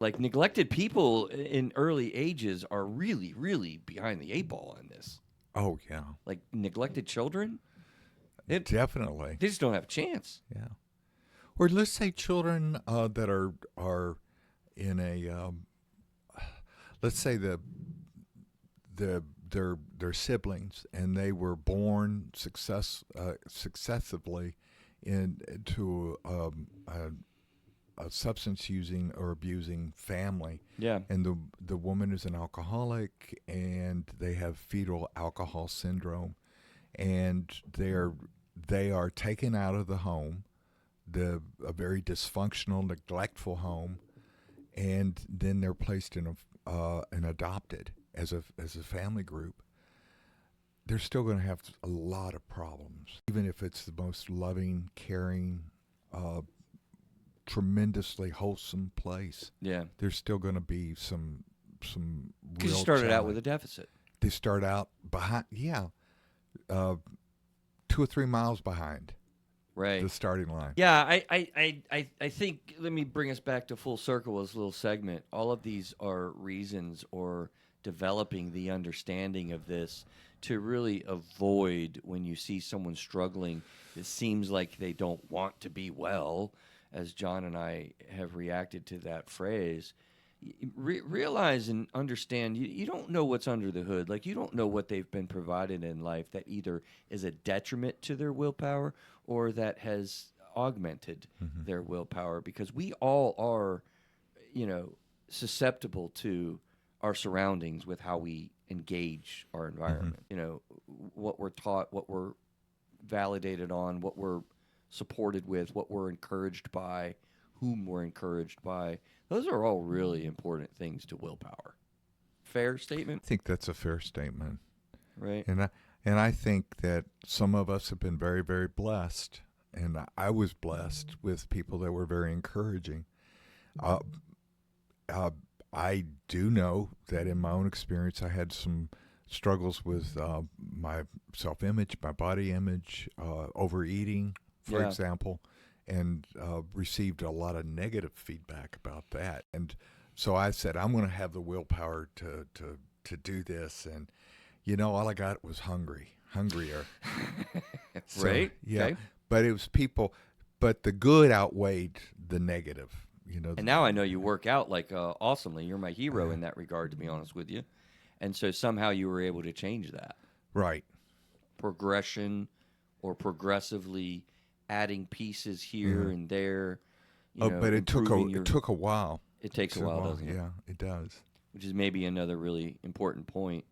Like neglected people in early ages are really, really behind the eight ball on this. Oh yeah, Like neglected children, they definitely. just don't have a chance. Yeah. Or let's say children that are in a let's say their siblings and they were born successively into a substance using or abusing family, Yeah. and the woman is an alcoholic and they have fetal alcohol syndrome, and they are taken out of the home, a very dysfunctional, neglectful home, and then they're placed in and adopted as a family group. They're still going to have a lot of problems, even if it's the most loving, caring, uh, tremendously wholesome place. Yeah. There's still going to be some Because you real started out challenge. with a deficit. They start out behind, yeah, uh, 2 or 3 miles behind Right. the starting line. Yeah, I think, let me bring us back to full circle with this little segment. All of these are reasons or developing the understanding of this to really avoid when you see someone struggling. It seems like they don't want to be well, as John and I have reacted to that phrase. Realize and understand you don't know what's under the hood. Like, you don't know what they've been provided in life that either is a detriment to their willpower or that has augmented their willpower, because we all are, susceptible to our surroundings with how we engage our environment. What we're taught, what we're validated on, what we're supported with, what we're encouraged by, whom we're encouraged by. Those are all really important things to willpower. Fair statement, I think that's a fair statement. right? And I think that some of us have been very, very blessed, and I was blessed with people that were very encouraging. Uh, I do know that in my own experience, I had some struggles with my self-image, my body image, overeating, for Yeah. example, and received a lot of negative feedback about that. And so I said, I'm going to have the willpower to do this. And all I got was hungrier. So, Right? yeah, Okay. but it was people, but the good outweighed the negative. And now I know you work out like awesomely. You're my hero in that regard, to be honest with you. And so somehow you were able to change that Right. progression or progressively adding pieces here and there. But it took improving it took a while. It takes a while, doesn't it? Yeah, it does. Which is maybe another really important point.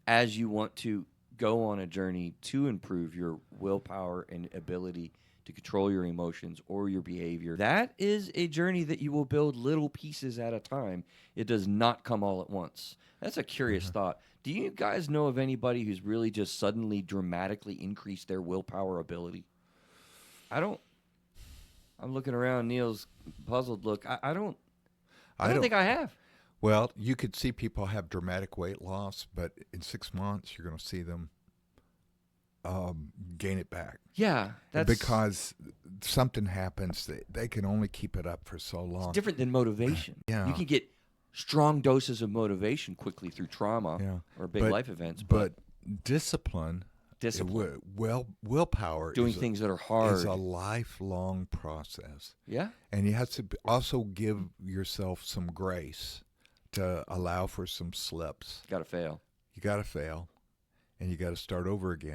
As you want to go on a journey to improve your willpower and ability to control your emotions or your behavior, that is a journey that you will build little pieces at a time. It does not come all at once. That's a curious thought. Do you guys know of anybody who's really just suddenly dramatically increased their willpower ability? I don't. I'm looking around Neil's puzzled look. I don't think I have. Well, you could see people have dramatic weight loss, but in 6 months, you're going to see them gain it back. Yeah, that's Because something happens that they can only keep it up for so long. different than motivation. Yeah. You can get strong doses of motivation quickly through trauma Yeah. or big life events, But discipline, willpower, doing things that are hard. is a lifelong process. Yeah. And you have to also give yourself some grace to allow for some slips. Got to fail. You got to fail, and you got to start over again.